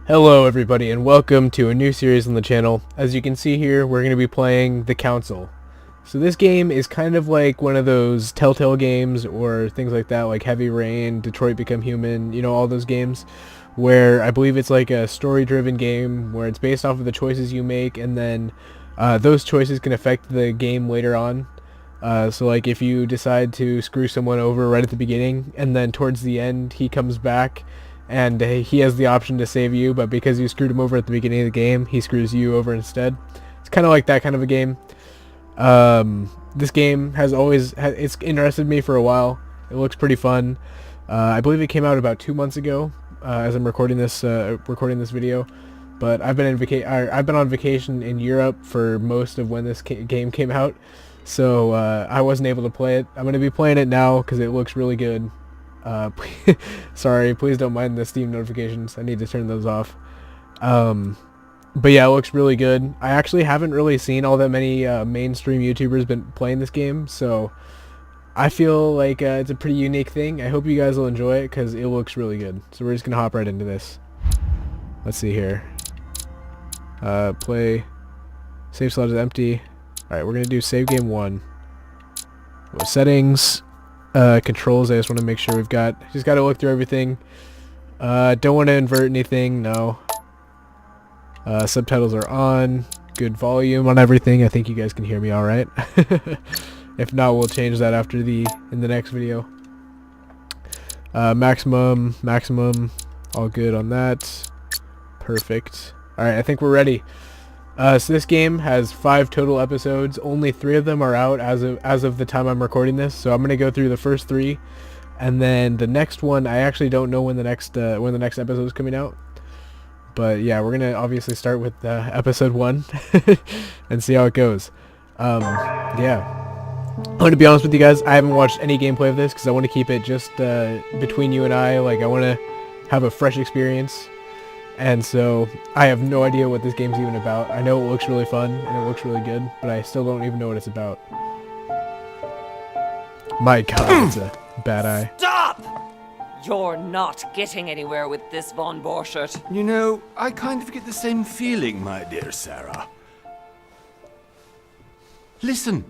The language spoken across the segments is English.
Hello everybody and welcome to a new series on the channel. As you can see here, we're going to be playing The Council. So this game is kind of like one of those Telltale games or things like that, like Heavy Rain, Detroit Become Human, you know, all those games where I believe it's like a story-driven game where it's based off of the choices you make, and then those choices can affect the game later on. So like if you decide to screw someone over right at the beginning and then towards the end he comes back and he has the option to save you, but because you screwed him over at the beginning of the game, he screws you over instead. It's kind of like that kind of a game. This game has it's interested me for a while. It looks pretty fun. I believe it came out about 2 months ago, as I'm recording this video. But I've been on vacation in Europe for most of when this game came out, so I wasn't able to play it. I'm going to be playing it now because it looks really good. Sorry, please don't mind the Steam notifications. I need to turn those off. But yeah, it looks really good. I actually haven't really seen all that many mainstream YouTubers been playing this game, so I feel like it's a pretty unique thing. I hope you guys will enjoy it because it looks really good. So we're just gonna hop right into this. Let's see here. Play. Save slot is empty. Alright, we're gonna do save game 1. With settings. Controls, I just want to make sure just got to look through everything. Don't want to invert anything, no. Subtitles are on. Good volume on everything. I think you guys can hear me alright. If not, we'll change that in the next video. Maximum, all good on that. Perfect. Alright, I think we're ready. So this game has 5 total episodes. Only 3 of them are out as of the time I'm recording this. So I'm gonna go through the first 3, and then the next one I actually don't know when the next episode is coming out. But yeah, we're gonna obviously start with episode 1 and see how it goes. Yeah, I'm gonna be honest with you guys. I haven't watched any gameplay of this because I want to keep it just between you and I. Like, I want to have a fresh experience. And so I have no idea what this game's even about. I know it looks really fun and it looks really good, but I still don't even know what it's about. My god, it's a bad eye. Stop! You're not getting anywhere with this, Von Borchert. You know, I kind of get the same feeling, my dear Sarah. Listen.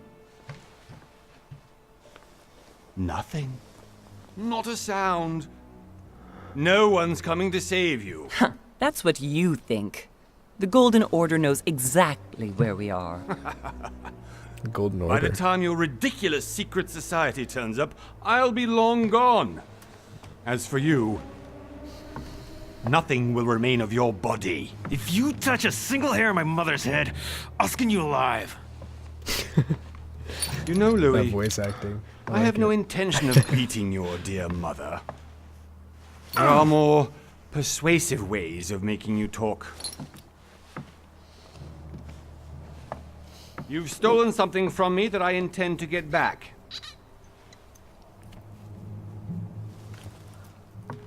Nothing. Not a sound. No one's coming to save you. That's what you think. The Golden Order knows exactly where we are. Golden Order. By the time your ridiculous secret society turns up, I'll be long gone. As for you, nothing will remain of your body. If you touch a single hair on my mother's head, I'll skin you alive. You know, That Louis, voice acting. I have no intention of beating your dear mother. There are more persuasive ways of making you talk. You've stolen something from me that I intend to get back.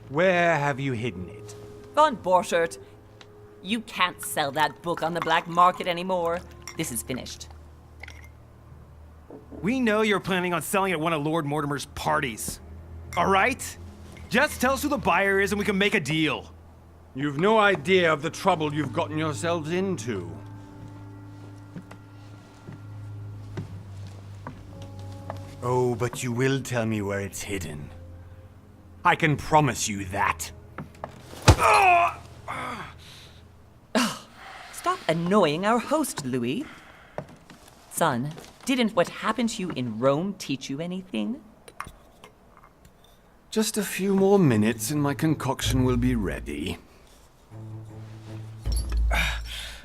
Where have you hidden it? Von Borchert, you can't sell that book on the black market anymore. This is finished. We know you're planning on selling at one of Lord Mortimer's parties. All right? Just tell us who the buyer is and we can make a deal. You've no idea of the trouble you've gotten yourselves into. Oh, but you will tell me where it's hidden. I can promise you that. Stop annoying our host, Louis. Son, didn't what happened to you in Rome teach you anything? Just a few more minutes and my concoction will be ready.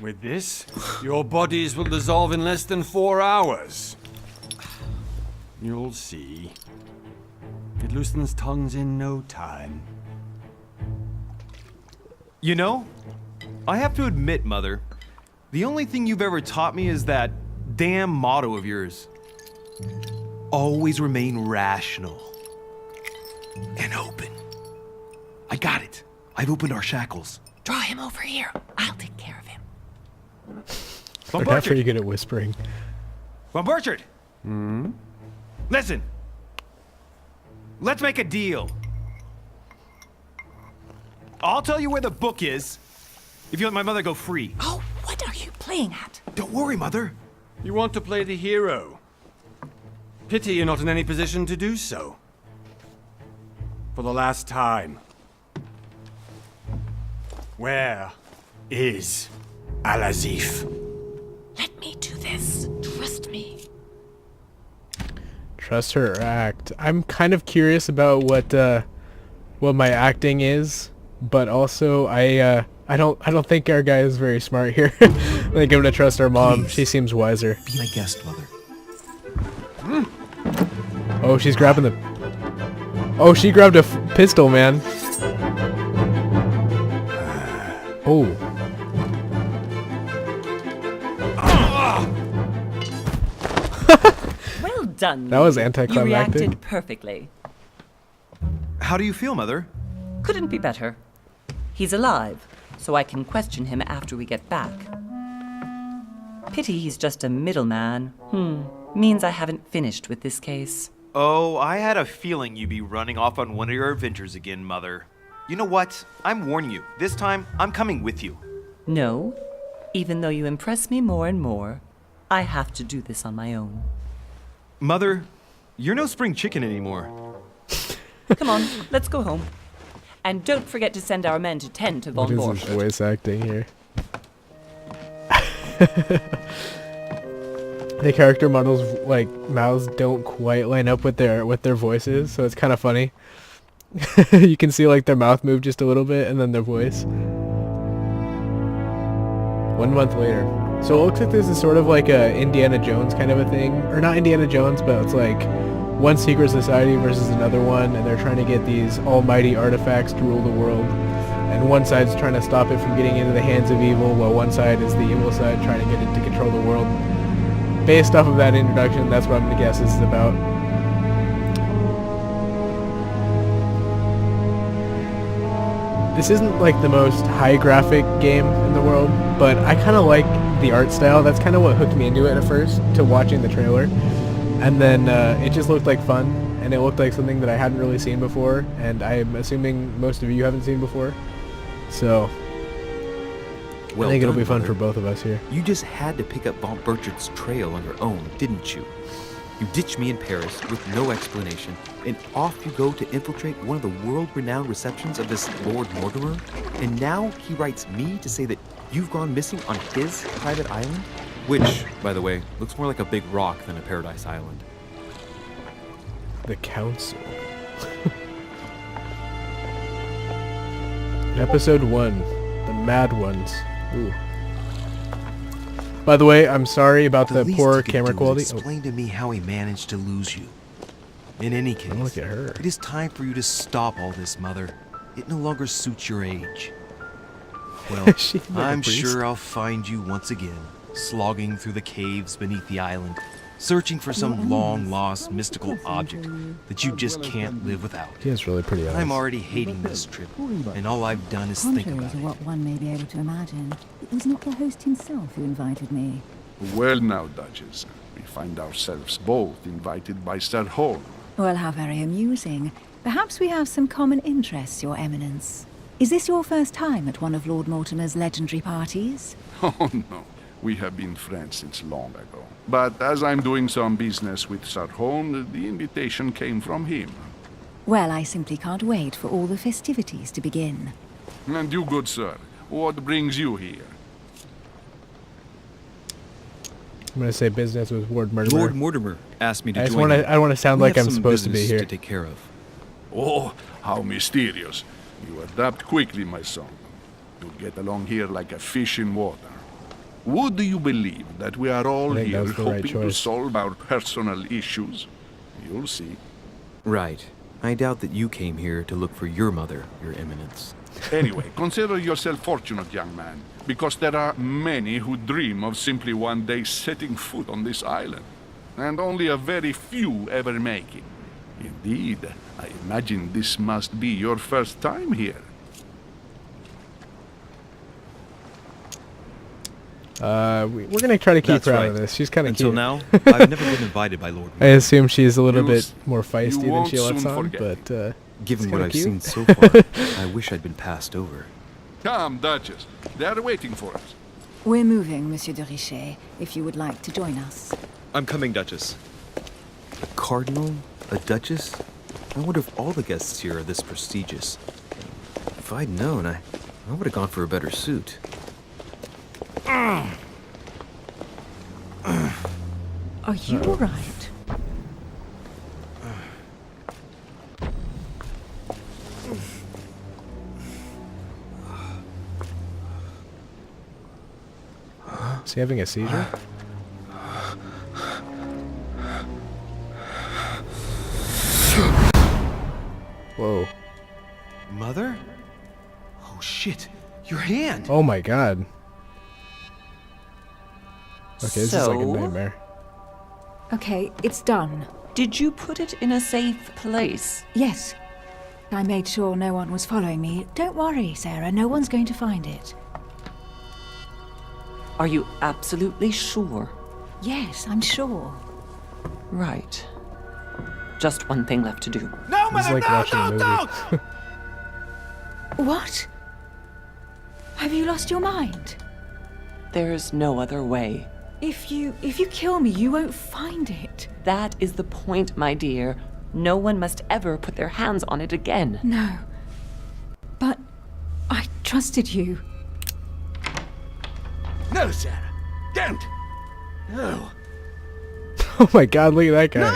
With this, your bodies will dissolve in less than 4 hours. You'll see. It loosens tongues in no time. You know, I have to admit, Mother, the only thing you've ever taught me is that damn motto of yours. Always remain rational. And open. I got it. I've opened our shackles. Draw him over here. I'll take care of him. They're not pretty good at whispering. Von Borchert! Listen. Let's make a deal. I'll tell you where the book is, if you let my mother go free. Oh, what are you playing at? Don't worry, Mother. You want to play the hero. Pity you're not in any position to do so. For the last time. Where is Al-Azif? Let me do this. Trust me. Trust her or act. I'm kind of curious about what my acting is, but also I don't think our guy is very smart here. I think I'm gonna trust our mom. Please. She seems wiser. Be my guest, Mother. Oh, she's grabbing the. Oh, she grabbed a pistol, man. Oh. Well done. That was Lee. anticlimactic. You reacted perfectly. How do you feel, Mother? Couldn't be better. He's alive, so I can question him after we get back. Pity he's just a middleman. Means I haven't finished with this case. Oh, I had a feeling you'd be running off on one of your adventures again, Mother. You know what? I'm warning you. This time, I'm coming with you. No, even though you impress me more and more, I have to do this on my own. Mother, you're no spring chicken anymore. Come on, let's go home. And don't forget to send our men to tend to What von is Borch. this voice acting here? The character models like mouths don't quite line up with their voices, so it's kind of funny. You can see like their mouth move just a little bit, and then their voice. 1 month later. So it looks like this is sort of like a Indiana Jones kind of a thing, or not Indiana Jones, but it's like one secret society versus another one, and they're trying to get these almighty artifacts to rule the world. And one side's trying to stop it from getting into the hands of evil, while one side is the evil side trying to get it to control the world. Based off of that introduction, that's what I'm going to guess this is about. This isn't like the most high graphic game in the world, but I kind of like the art style. That's kind of what hooked me into it at first, to watching the trailer. And then it just looked like fun, and it looked like something that I hadn't really seen before, and I'm assuming most of you haven't seen before. So Well I think it'll done, be fun Mother. for both of us here. You just had to pick up Von Burchard's trail on your own, didn't you? You ditched me in Paris with no explanation, and off you go to infiltrate one of the world-renowned receptions of this Lord Mortimer? And now he writes me to say that you've gone missing on his private island? Which, by the way, looks more like a big rock than a paradise island. The Council. Episode 1. The Mad Ones. Ooh. By the way, I'm sorry about the least poor he could camera do quality. is explain to me how he managed to lose you. In any case, Look at her. it is time for you to stop all this, Mother. It no longer suits your age. Well, She like a I'm priest. sure I'll find you once again, slogging through the caves beneath the island, searching for some long-lost mystical object that you just can't live without. He has really pretty eyes. I'm already hating this trip, and all I've done is think Contrary about to it. what one may be able to imagine, it was not the host himself who invited me. Well now, Duchess, we find ourselves both invited by Sir Holm. Well, how very amusing. Perhaps we have some common interests, Your Eminence. Is this your first time at one of Lord Mortimer's legendary parties? Oh no, we have been friends since long ago. But as I'm doing some business with Sir Holm, the invitation came from him. Well, I simply can't wait for all the festivities to begin. And you, good sir, what brings you here? I'm gonna say business with Lord Mortimer. Lord Mortimer asked me to I just join want you. to. I want to sound We like have I'm some supposed to be business here. to take care of. Oh, how mysterious. You adapt quickly, my son. You get along here like a fish in water. Would you believe that we are all I think here that's the right hoping to choice. solve our personal issues? You'll see. Right. I doubt that you came here to look for your mother, Your Eminence. Anyway, consider yourself fortunate, young man, because there are many who dream of simply one day setting foot on this island, and only a very few ever make it. Indeed, I imagine this must be your first time here. We're gonna try to keep That's her out right. of this. She's kind of Until cute. now, I've never been invited by Lord I Mortimer. assume she's a little You bit s- more feisty you than won't she lets soon on, forget but Given it's what kinda I've cute. seen so far, I wish I'd been passed over. Come, Duchess. They are waiting for us. We're moving, Monsieur de Richet, if you would like to join us. I'm coming, Duchess. A cardinal? A duchess? I wonder if all the guests here are this prestigious. If I'd known, I would have gone for a better suit. Are you all right? Is he having a seizure? Whoa. Mother? Oh shit, your hand! Oh my god. Okay, this is like a So? nightmare. Okay, it's done. Did you put it in a safe place? Yes. I made sure no one was following me. Don't worry, Sarah, no one's going to find it. Are you absolutely sure? Yes, I'm sure. Right. Just one thing left to do. No, This is like watching a movie. What? Have you lost your mind? There's no other way. If you kill me, you won't find it. That is the point, my dear. No one must ever put their hands on it again. No. But I trusted you. No, Sarah. Don't. No. Oh my god, look at that guy.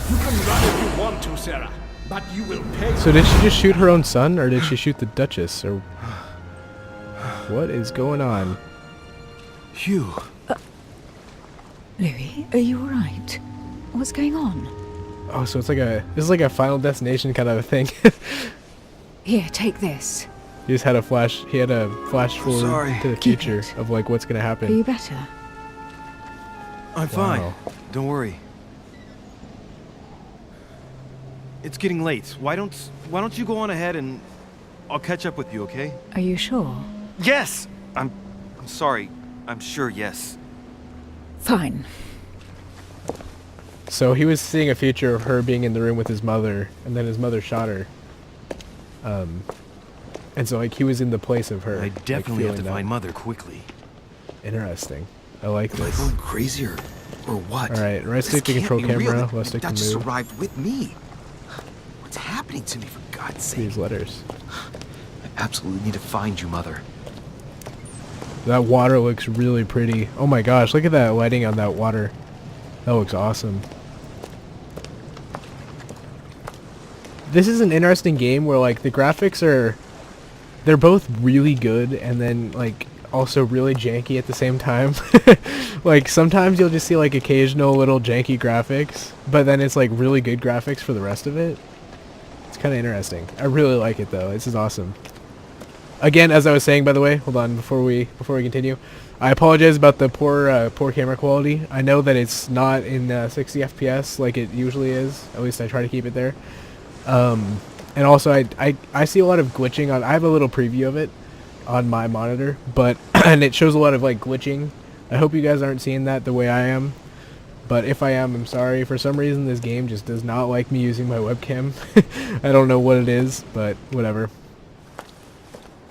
You can run if you want to, Sarah. But you will pay. So did she just shoot her own son, or did she shoot the Duchess, or what is going on? Hugh. Louis, are you all right? What's going on? Oh, so it's like this is like a Final Destination kind of a thing. Here, take this. He just had a flash. He had a flash forward sorry. to the Keep future it. of like what's gonna Are happen. you better? I'm fine. Wow. Don't worry. It's getting late. Why don't you go on ahead and I'll catch up with you, okay? Are you sure? Yes. I'm sorry. I'm sure, yes. Fine. So he was seeing a future of her being in the room with his mother, and then his mother shot her. And so like he was in the place of her. I like, definitely have to feeling that. find Mother quickly. Interesting. I like Am I this. going crazy or what? All right, right This stick to can't control be real. camera, The left stick to Duchess move. arrived with me. What's happening to me, for God's sake? These letters. I absolutely need to find you, Mother. That water looks really pretty. Oh my gosh, look at that lighting on that water. That looks awesome. This is an interesting game where like the graphics they're both really good and then like also really janky at the same time. Like sometimes you'll just see like occasional little janky graphics, but then it's like really good graphics for the rest of it. It's kind of interesting. I really like it though. This is awesome. Again, as I was saying, by the way, hold on before we continue. I apologize about the poor camera quality. I know that it's not in 60 FPS like it usually is. At least I try to keep it there. And also I see a lot of glitching on. I have a little preview of it on my monitor, but and it shows a lot of like glitching. I hope you guys aren't seeing that the way I am. But if I am, I'm sorry. For some reason, this game just does not like me using my webcam. I don't know what it is, but whatever.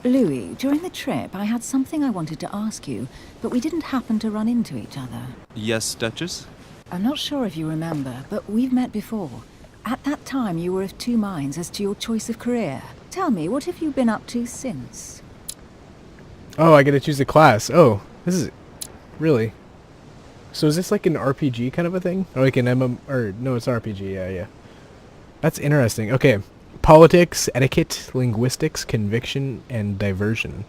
Louis, during the trip, I had something I wanted to ask you, but we didn't happen to run into each other. Yes, Duchess? I'm not sure if you remember, but we've met before. At that time, you were of two minds as to your choice of career. Tell me, what have you been up to since? Oh, I get to choose a class. Oh, this is really. So is this like an RPG kind of a thing, or like an or no, it's RPG. Yeah. That's interesting. Okay, politics, etiquette, linguistics, conviction, and diversion.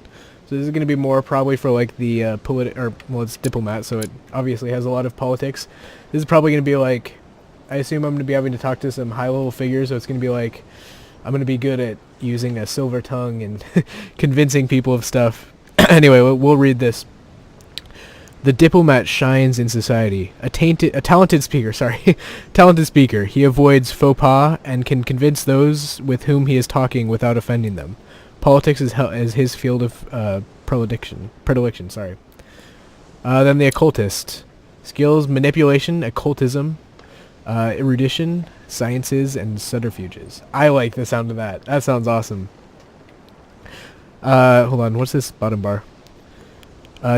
So this is going to be more probably for like the it's diplomat, so it obviously has a lot of politics. This is probably going to be like, I assume I'm going to be having to talk to some high-level figures, so it's going to be like, I'm going to be good at using a silver tongue and convincing people of stuff. Anyway, we'll read this. The diplomat shines in society. A talented speaker. Talented speaker. He avoids faux pas and can convince those with whom he is talking without offending them. Politics is his field of predilection. Then the occultist. Skills: manipulation, occultism, erudition, sciences, and subterfuges. I like the sound of that. That sounds awesome. Hold on, what's this bottom bar?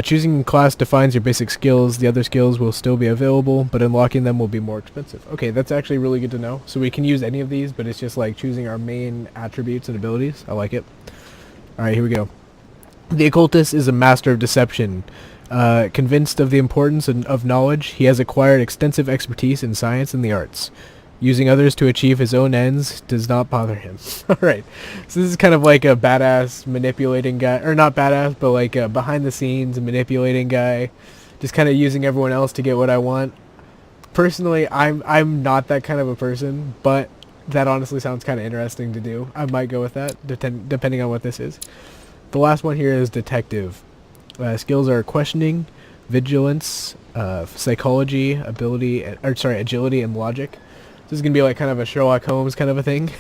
Choosing class defines your basic skills. The other skills will still be available, but unlocking them will be more expensive. Okay, that's actually really good to know. So we can use any of these, but it's just like choosing our main attributes and abilities. I like it. Alright, here we go. The occultist is a master of deception. Convinced of the importance of knowledge, he has acquired extensive expertise in science and the arts. Using others to achieve his own ends does not bother him. Alright, so this is kind of like a badass manipulating guy, or not badass, but like a behind the scenes manipulating guy, just kind of using everyone else to get what I want. Personally, I'm not that kind of a person, but that honestly sounds kind of interesting to do. I might go with that, depending on what this is. The last one here is detective. Skills are questioning, vigilance, psychology, agility, and logic. This is going to be like kind of a Sherlock Holmes kind of a thing.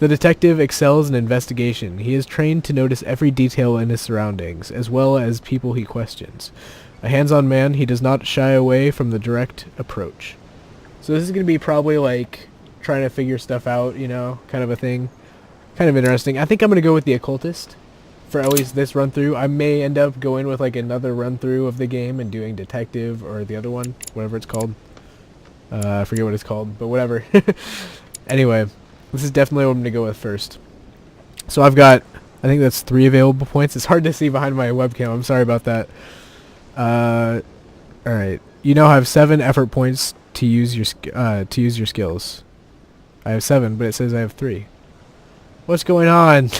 The detective excels in investigation. He is trained to notice every detail in his surroundings, as well as people he questions. A hands-on man, he does not shy away from the direct approach. So this is going to be probably like trying to figure stuff out, you know, kind of a thing. Kind of interesting. I think I'm going to go with the occultist for at least this run-through. I may end up going with like another run-through of the game and doing detective or the other one, whatever it's called. I forget what it's called, but whatever. Anyway, this is definitely what I'm going to go with first. So I've got, I think that's 3 available points. It's hard to see behind my webcam. I'm sorry about that. Alright. You now have 7 effort points to use your skills. I have 7, but it says I have 3. What's going on?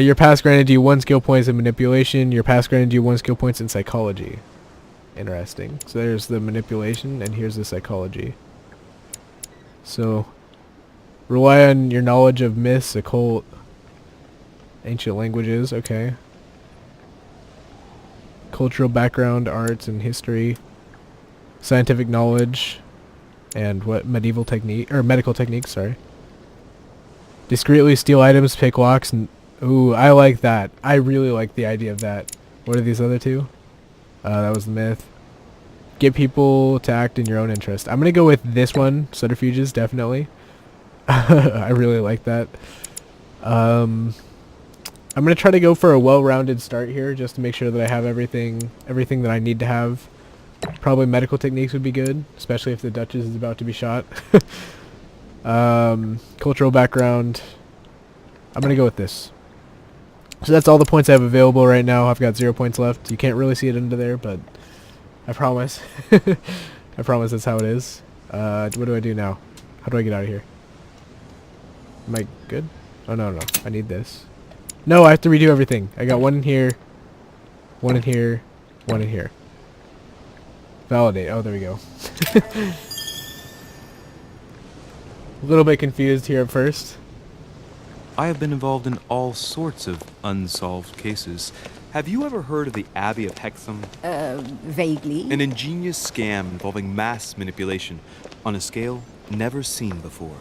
Your past granted you 1 skill points in manipulation. Your past granted you 1 skill points in psychology. Interesting. So there's the manipulation, and here's the psychology. So, rely on your knowledge of myths, occult, ancient languages, okay. Cultural background, arts and history, scientific knowledge, and what, medical techniques, sorry. Discreetly steal items, pick locks, and, ooh, I like that. I really like the idea of that. What are these other 2? That was the myth. Get people to act in your own interest. I'm going to go with this one, subterfuges, definitely. I really like that. I'm going to try to go for a well-rounded start here, just to make sure that I have everything that I need to have. Probably medical techniques would be good, especially if the Duchess is about to be shot. Cultural background. I'm going to go with this. So that's all the points I have available right now. I've got 0 points left. You can't really see it under there, but I promise. I promise that's how it is. What do I do now? How do I get out of here? Am I good? Oh, no. I need this. No, I have to redo everything. I got 1 in here, 1 in here, 1 in here. Validate. Oh, there we go. A little bit confused here at first. I have been involved in all sorts of unsolved cases. Have you ever heard of the Abbey of Hexham? Vaguely. An ingenious scam involving mass manipulation on a scale never seen before.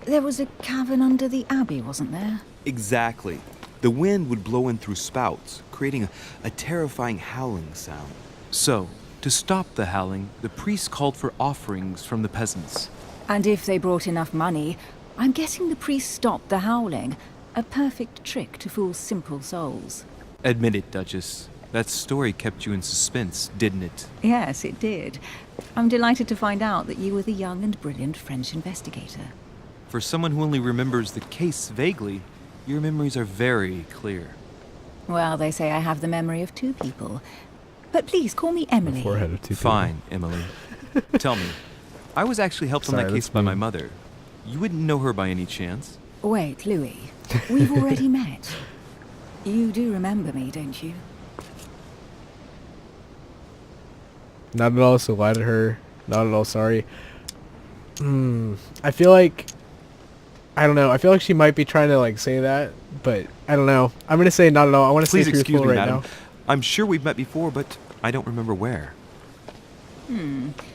There was a cavern under the abbey, wasn't there? Exactly. The wind would blow in through spouts, creating a terrifying howling sound. So, to stop the howling, the priests called for offerings from the peasants. And if they brought enough money, I'm guessing the priest stopped the howling. A perfect trick to fool simple souls. Admit it, Duchess. That story kept you in suspense, didn't it? Yes, it did. I'm delighted to find out that you were the young and brilliant French investigator. For someone who only remembers the case vaguely, your memories are very clear. Well, they say I have the memory of 2 people. But please call me Emily. Forehead of 2 people. Fine, Emily. Tell me, I was actually helped on that case by my mother. You wouldn't know her by any chance? Wait, Louis. We've already met. You do remember me, don't you? Not at all, so lie to her. Not at all sorry. I feel like... I don't know. I feel like she might be trying to like say that, but I don't know. I'm going to say not at all. I want to say Please excuse truthful me, right madam. now. I'm sure we've met before, but I don't remember where.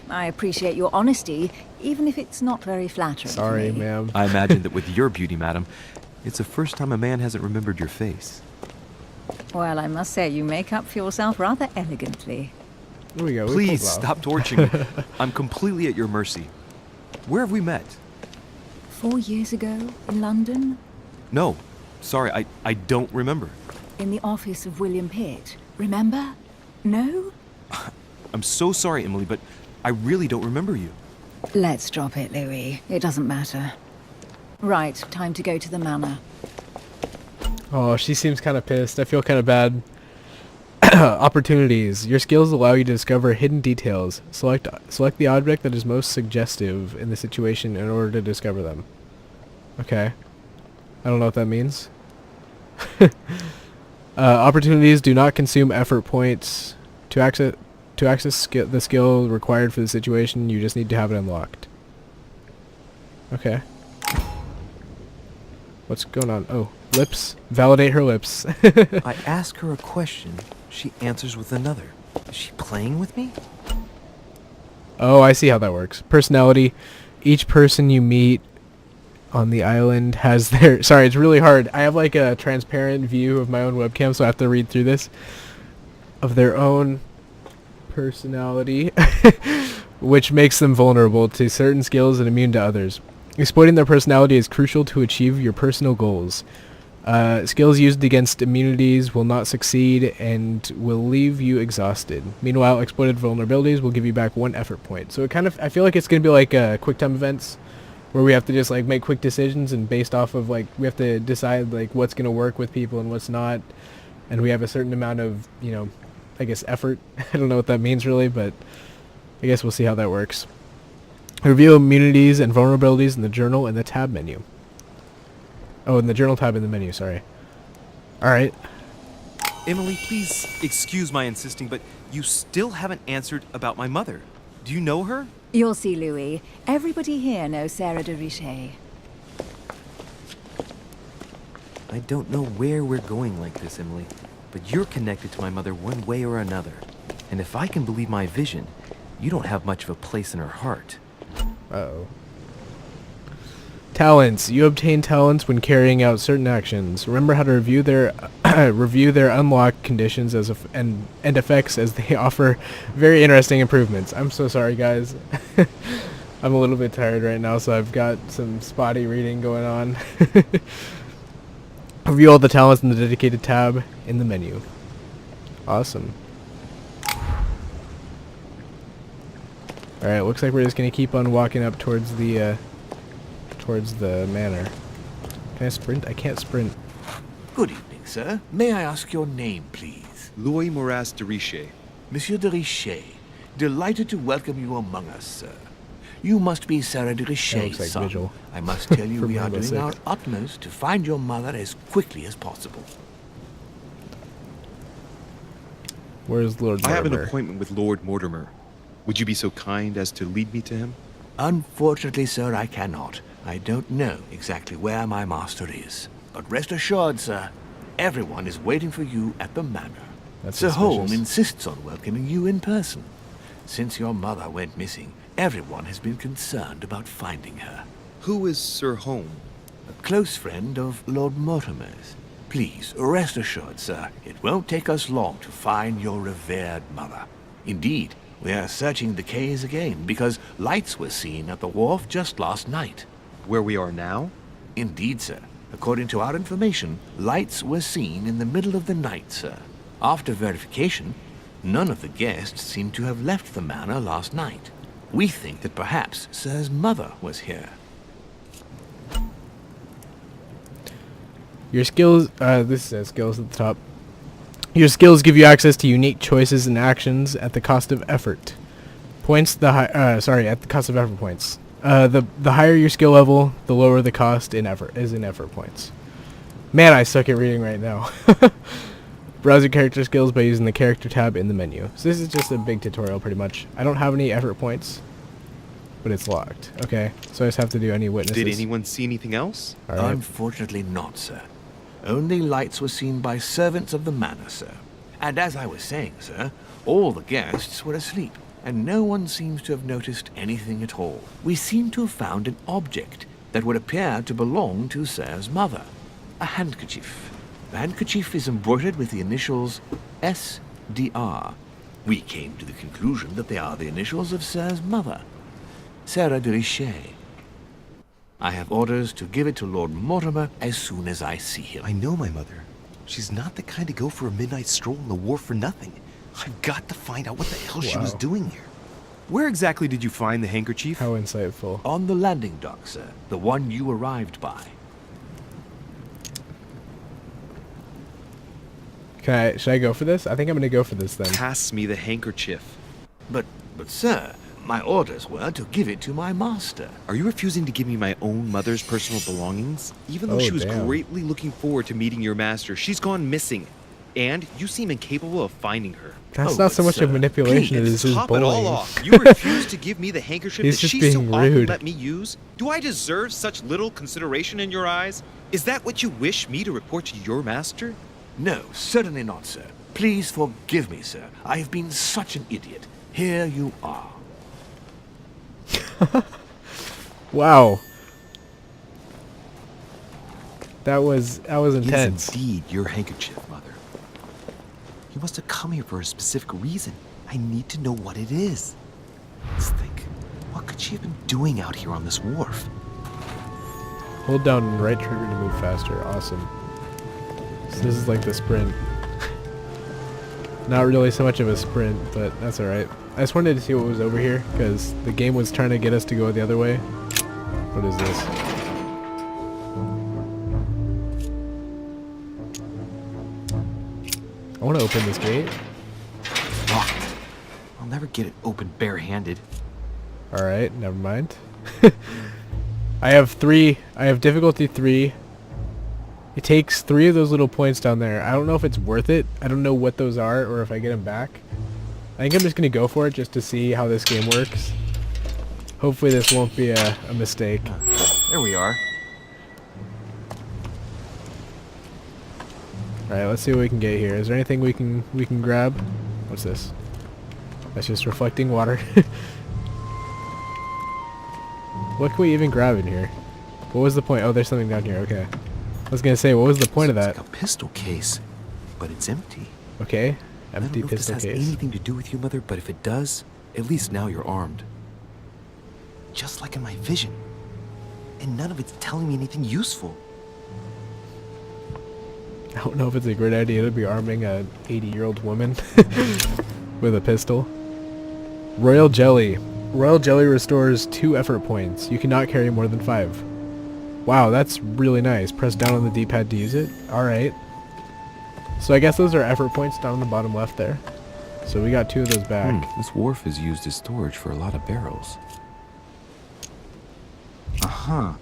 I appreciate your honesty, even if it's not very flattering. Sorry, to me. ma'am. I imagine that with your beauty, madam, it's the first time a man hasn't remembered your face. Well, I must say you make up for yourself rather elegantly. Here we go. we Please pulled off. stop torturing me. I'm completely at your mercy. Where have we met? 4 years ago in London? No, sorry, I don't remember. In the office of William Pitt, remember? No? I'm so sorry, Emily, but I really don't remember you. Let's drop it, Louis. It doesn't matter. Right, time to go to the manor. Oh, she seems kind of pissed. I feel kind of bad. Opportunities. Your skills allow you to discover hidden details. Select the object that is most suggestive in the situation in order to discover them. Okay. I don't know what that means. Opportunities do not consume effort points. To access the skill required for the situation, you just need to have it unlocked. Okay. What's going on? Oh, lips. Validate her lips. I ask her a question, she answers with another. Is she playing with me? Oh, I see how that works. Personality. Each person you meet on the island has their... Sorry, it's really hard. I have like a transparent view of my own webcam, so I have to read through this. Of their own personality, which makes them vulnerable to certain skills and immune to others. Exploiting their personality is crucial to achieve your personal goals. Skills used against immunities will not succeed and will leave you exhausted. Meanwhile, exploited vulnerabilities will give you back 1 effort point. So I feel like it's going to be like quick time events where we have to just like make quick decisions, and based off of like we have to decide like what's going to work with people and what's not, and we have a certain amount of, you know, I guess effort. I don't know what that means really, but I guess we'll see how that works. Review immunities and vulnerabilities in the journal and the tab menu. Oh, in the journal tab in the menu, sorry. Alright. Emily, please excuse my insisting, but you still haven't answered about my mother. Do you know her? You'll see, Louis. Everybody here knows Sarah de Richet. I don't know where we're going like this, Emily, but you're connected to my mother one way or another. And if I can believe my vision, you don't have much of a place in her heart. Uh-oh. Talents. You obtain talents when carrying out certain actions. Remember how to review their unlock conditions and effects, as they offer very interesting improvements. I'm so sorry, guys. I'm a little bit tired right now, so I've got some spotty reading going on. Review all the talents in the dedicated tab in the menu. Awesome. Alright, looks like we're just going to keep on walking up towards the manor. Can I sprint? I can't sprint. Good evening, sir. May I ask your name, please? Louis Moras de Richet. Monsieur de Richet. Delighted to welcome you among us, sir. You must be Sarah de Richet's like son. Vigil. I must tell you we are Rainbow doing our Six. utmost to find your mother as quickly as possible. Where's Lord I have an Mortimer? appointment with Lord Mortimer. Would you be so kind as to lead me to him? Unfortunately, sir, I cannot. I don't know exactly where my master is. But rest assured, sir, everyone is waiting for you at the manor. That's Sir Holm suspicious. insists on welcoming you in person. Since your mother went missing, everyone has been concerned about finding her. Who is Sir Holm? A close friend of Lord Mortimer's. Please, rest assured, sir, it won't take us long to find your revered mother. Indeed, we are searching the quays again because lights were seen at the wharf just last night. Where we are now? Indeed, sir. According to our information, lights were seen in the middle of the night, sir. After verification, none of the guests seem to have left the manor last night. We think that perhaps Sir's mother was here. Your skills, this says skills at the top. Your skills give you access to unique choices and actions at the cost of effort. Points, at the cost of effort points. The higher your skill level, the lower the cost in effort points. Man, I suck at reading right now. Browse your character skills by using the character tab in the menu. So this is just a big tutorial pretty much. I don't have any effort points, but it's locked. Okay, so I just have to do any witnesses. Did anyone see anything else? All right. Unfortunately not, sir. Only lights were seen by servants of the manor, sir. And as I was saying, sir, all the guests were asleep, and no one seems to have noticed anything at all. We seem to have found an object that would appear to belong to Sir's mother. A handkerchief. The handkerchief is embroidered with the initials S.D.R. We came to the conclusion that they are the initials of Sir's mother, Sarah de Richet. I have orders to give it to Lord Mortimer as soon as I see him. I know my mother. She's not the kind to go for a midnight stroll on the wharf for nothing. I've got to find out what the hell she was Wow. doing here. Where exactly did you find the handkerchief? How insightful. On the landing dock, sir. The one you arrived by. Should I go for this? I think I'm gonna go for this then. Pass me the handkerchief. But sir, my orders were to give it to my master. Are you refusing to give me my own mother's personal belongings? Even though Oh, she was damn. greatly looking forward to meeting your master, she's gone missing. And you seem incapable of finding her. That's Oh, not so but much of sir, manipulation please, as his Top it all bullying. off. You refuse to give me the handkerchief He's that just she being so often rude. let me use? Do I deserve such little consideration in your eyes? Is that what you wish me to report to your master? No, certainly not, sir. Please forgive me, sir. I have been such an idiot. Here you are. Wow. That was It intense. is indeed your handkerchief, Mother. You must have come here for a specific reason. I need to know what it is. Let's think. What could she have been doing out here on this wharf? Hold down right trigger to move faster. Awesome. So this is like the sprint. Not really so much of a sprint, but that's alright. I just wanted to see what was over here, because the game was trying to get us to go the other way. What is this? I want to open this gate. Locked. I'll never get it open barehanded. Alright, never mind. I have difficulty 3. It takes 3 of those little points down there. I don't know if it's worth it. I don't know what those are or if I get them back. I think I'm just going to go for it just to see how this game works. Hopefully this won't be a mistake. There we are. Alright, let's see what we can get here. Is there anything we can grab? What's this? That's just reflecting water. What can we even grab in here? What was the point? Oh, there's something down here. Okay. I was going to say, what was the point of that? It's like a pistol case, but it's empty. Okay. I don't Empty know if this pistol has case. anything to do with you, Mother, but if it does, at least now you're armed. Just like in my vision. And none of it's telling me anything useful. I don't know if it's a great idea to be arming a 80-year-old woman with a pistol. Royal Jelly. Royal Jelly restores 2 effort points. You cannot carry more than 5. Wow, that's really nice. Press down on the D-pad to use it. Alright. So I guess those are effort points down on the bottom left there. So we got 2 of those back. This wharf is used as storage for a lot of barrels. Uh-huh.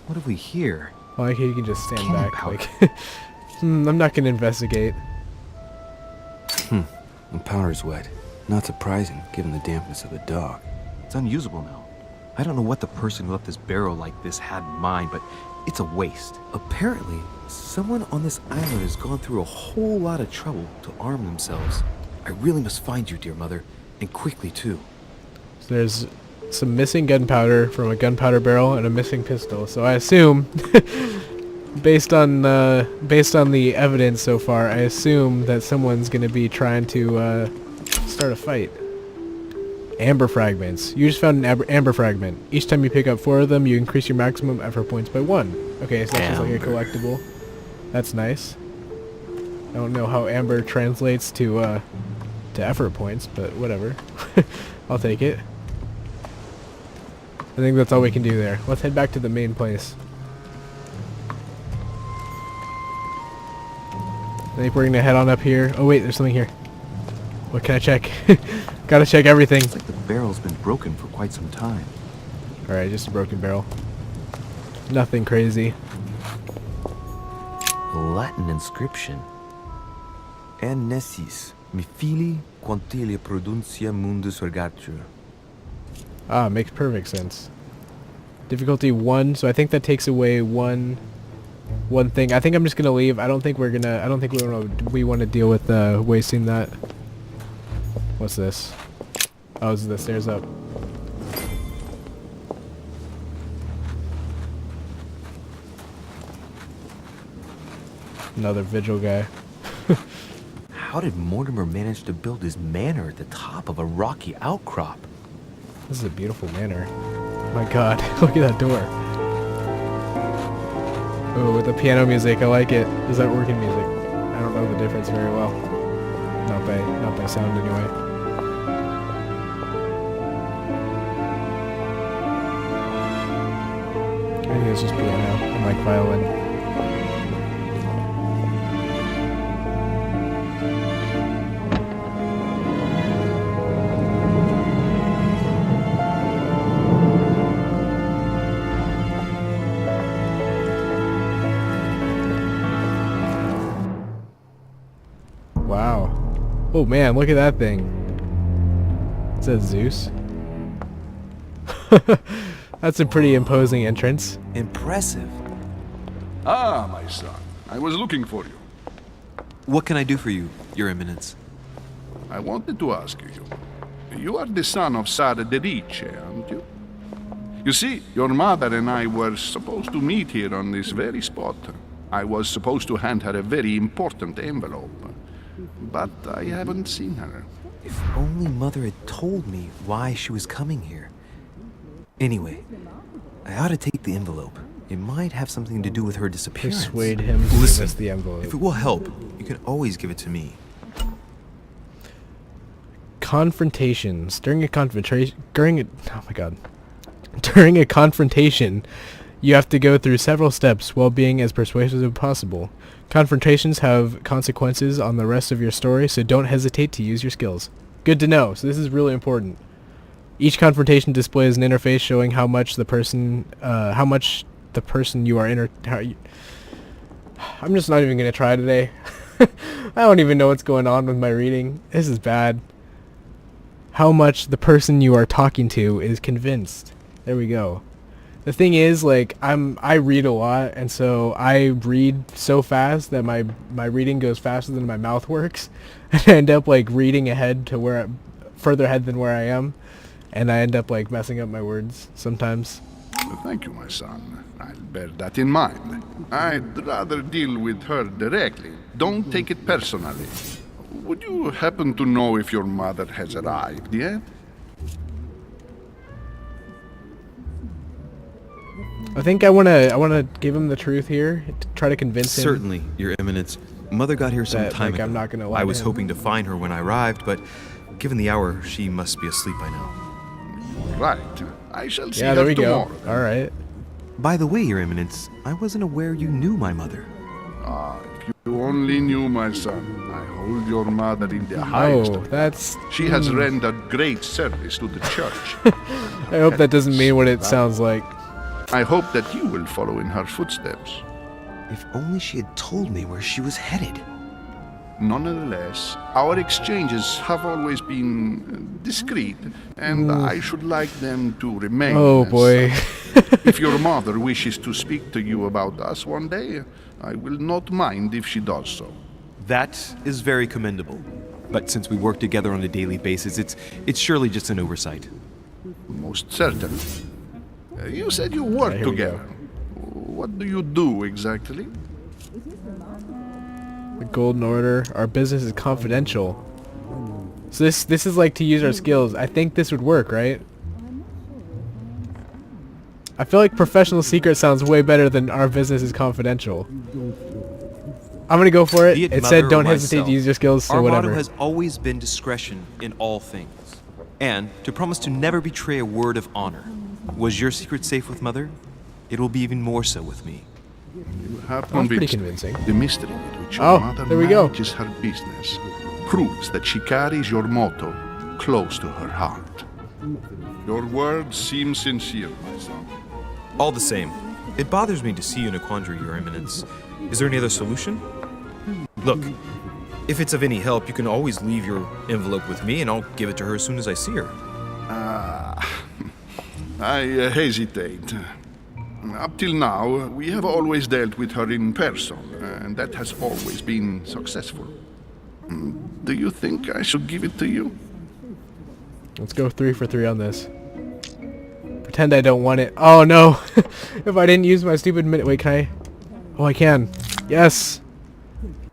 What have we here? I like how you can just stand Cannon back. powder. Like, I'm not going to investigate. The powder's wet. Not surprising, given the dampness of the dock. It's unusable now. I don't know what the person who left this barrel like this had in mind, but it's a waste. Apparently, someone on this island has gone through a whole lot of trouble to arm themselves. I really must find you, dear mother, and quickly too. So there's some missing gunpowder from a gunpowder barrel and a missing pistol. So I assume, based on the evidence so far, I assume that someone's going to be trying to start a fight. Amber fragments. You just found an amber fragment. Each time you pick up 4 of them, you increase your maximum effort points by 1. Okay, so that's just like a collectible. That's nice. I don't know how amber translates to effort points, but whatever. I'll take it. I think that's all we can do there. Let's head back to the main place. I think we're gonna head on up here. Oh wait, there's something here. What can I check? Gotta check everything. It's like the barrel's been broken for quite some time. Alright, just a broken barrel. Nothing crazy. Latin inscription. Nessis, mi fili quantilia produncia mundus ergatur. Ah, makes perfect sense. Difficulty 1, so I think that takes away one thing. I think I'm just gonna leave. I don't think we want to deal with wasting that. What's this? Oh, this is the stairs up. Another vigil guy. How did Mortimer manage to build his manor at the top of a rocky outcrop? This is a beautiful manor. My god, look at that door. Oh, with the piano music, I like it. Is that working music? I don't know the difference very well. Not by sound anyway. I think it's just piano and like violin. Wow. Oh man, look at that thing. Is that Zeus? That's a pretty imposing entrance. Impressive. Ah, my son. I was looking for you. What can I do for you, Your Eminence? I wanted to ask you. You are the son of Sara de Riche, aren't you? You see, your mother and I were supposed to meet here on this very spot. I was supposed to hand her a very important envelope. But I haven't seen her. If only Mother had told me why she was coming here. Anyway, I ought to take the envelope. It might have something to do with her disappearance. Persuade him to give us the envelope. If it will help, you can always give it to me. Confrontations. During a confrontation, you have to go through several steps while being as persuasive as possible. Confrontations have consequences on the rest of your story, so don't hesitate to use your skills. Good to know. So this is really important. Each confrontation displays an interface showing how much the person you are I'm just not even gonna try today. I don't even know what's going on with my reading. This is bad. How much the person you are talking to is convinced. There we go. The thing is, like, I read a lot, and so I read so fast that my reading goes faster than my mouth works, and I end up like reading ahead to further ahead than where I am, and I end up like messing up my words sometimes. Thank you, my son. I'll bear that in mind. I'd rather deal with her directly. Don't take it personally. Would you happen to know if your mother has arrived yet? I think I wanna give him the truth here, to try to convince him. Certainly, Your Eminence. Mother got here some time ago. I'm not gonna lie I to was him. hoping to find her when I arrived, but given the hour, she must be asleep by now. Right. I shall see Yeah, there her we go. tomorrow. All right. By the way, Your Eminence, I wasn't aware you knew my mother. Ah, if you only knew, my son. I hold your mother in the highest. Oh, that's... She has rendered great service to the church. I hope that doesn't mean what it sounds like. I hope that you will follow in her footsteps. If only she had told me where she was headed. Nonetheless, our exchanges have always been discreet, and I should like them to remain. Oh as boy. such. If your mother wishes to speak to you about us one day, I will not mind if she does so. That is very commendable. But since we work together on a daily basis, it's surely just an oversight. Most certainly. You said you work here we together. What do you do exactly? The Golden Order. Our business is confidential. So this is like to use our skills. I think this would work, right? I feel like professional secret sounds way better than our business is confidential. I'm gonna go for it. Be It mother said or don't hesitate myself, to use your skills, so our whatever. motto has always been discretion in all things, and to promise to never betray a word of honor. Was your secret safe with Mother? It will be even more so with me. You have That was pretty convinced me. convincing. The mystery with which your Oh, mother there we go. manages her business proves that she carries your motto close to her heart. Your words seem sincere, my son. All the same, it bothers me to see you in a quandary, Your Eminence. Is there any other solution? Look, if it's of any help, you can always leave your envelope with me, and I'll give it to her as soon as I see her. I hesitate. Up till now, we have always dealt with her in person, and that has always been successful. Do you think I should give it to you? Let's go 3 for 3 on this. Pretend I don't want it. Oh no! If I didn't use my stupid minute. Wait, can I? Oh, I can. Yes!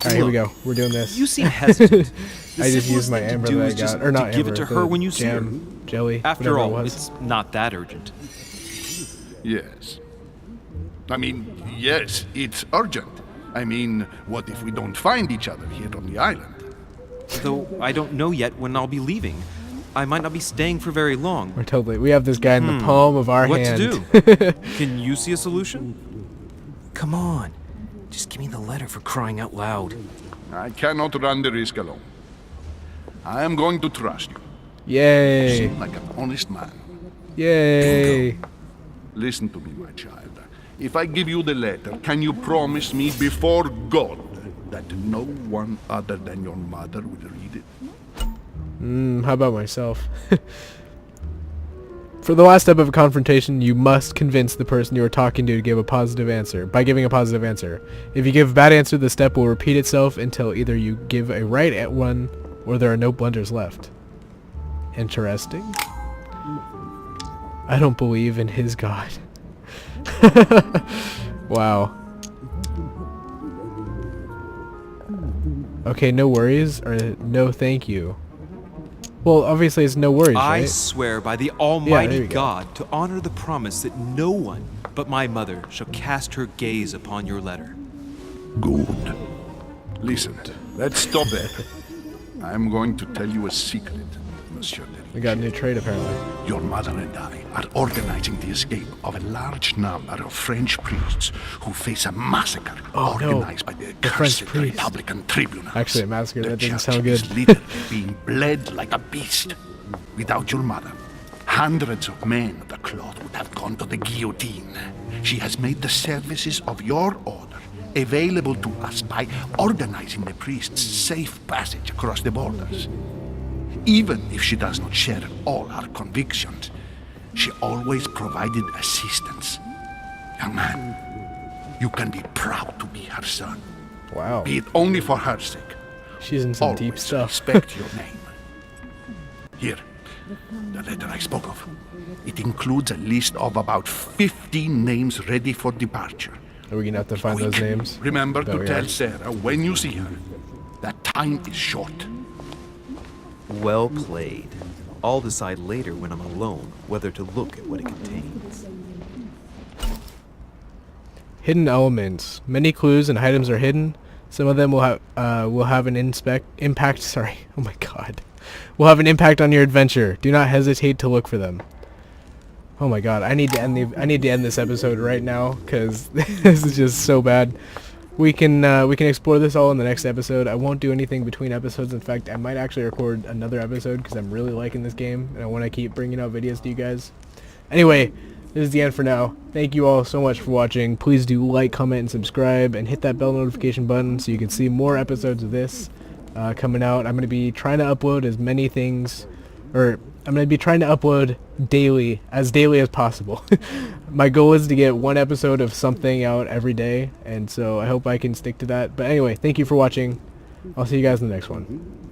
Alright, here we go. We're doing this. You seem hesitant. I just used my amber that I got. Or not give amber, it to the her when you see her. jam, jelly, After whatever all, it was. it's not that urgent. Yes. I mean, yes, it's urgent. I mean, what if we don't find each other here on the island? Though I don't know yet when I'll be leaving. I might not be staying for very long. We have this guy in the palm of our What hand. to do? Can you see a solution? Come on. Just give me the letter for crying out loud. I cannot run the risk alone. I am going to trust you. You Yay. seem like an honest man. Yay. Listen to me, my child. If I give you the letter, can you promise me before God that no one other than your mother will read it? How about myself? For the last step of a confrontation, you must convince the person you are talking to give a positive answer, by giving a positive answer. If you give a bad answer, the step will repeat itself until either you give a right one or there are no blunders left. Interesting. I don't believe in his God. Wow. Okay, no worries, or no thank you. Well, obviously it's no worries, I right? swear by the there Almighty you go. God to honor the promise that no one but my mother shall cast her gaze upon your letter. Good. Listen, let's stop there. I'm going to tell you a secret, Monsieur Derry. We got a new trade, apparently. Your mother and I are organizing the escape of a large number of French priests who face a massacre Oh, no. organized by the The French accursed priests. Republican tribunals. Actually, a massacre, The that doesn't church sound is good. literally being bled like a beast. Without your mother, hundreds of men of the cloth would have gone to the guillotine. She has made the services of your order available to us by organizing the priests' safe passage across the borders. Even if she does not share all our convictions, she always provided assistance. Young man, you can be proud to be her son. Wow. Be it only for her sake. She's in some Always deep stuff. respect your name. Here, the letter I spoke of. It includes a list of about 15 names ready for departure. Are we gonna have to find those Quick. names? Remember That to we tell are. Sarah when you see her that time is short. Well played. I'll decide later when I'm alone whether to look at what it contains. Hidden elements. Many clues and items are hidden. Some of them will have an impact. Sorry. Oh my God. Will have an impact on your adventure. Do not hesitate to look for them. Oh my God. I need to end this episode right now because this is just so bad. We can explore this all in the next episode. I won't do anything between episodes. In fact, I might actually record another episode because I'm really liking this game and I want to keep bringing out videos to you guys. Anyway, this is the end for now. Thank you all so much for watching. Please do like, comment, and subscribe, and hit that bell notification button so you can see more episodes of this coming out. I'm going to be trying to upload as many things, or I'm going to be trying to upload daily as possible. My goal is to get one episode of something out every day, and so I hope I can stick to that. But anyway, thank you for watching. I'll see you guys in the next one.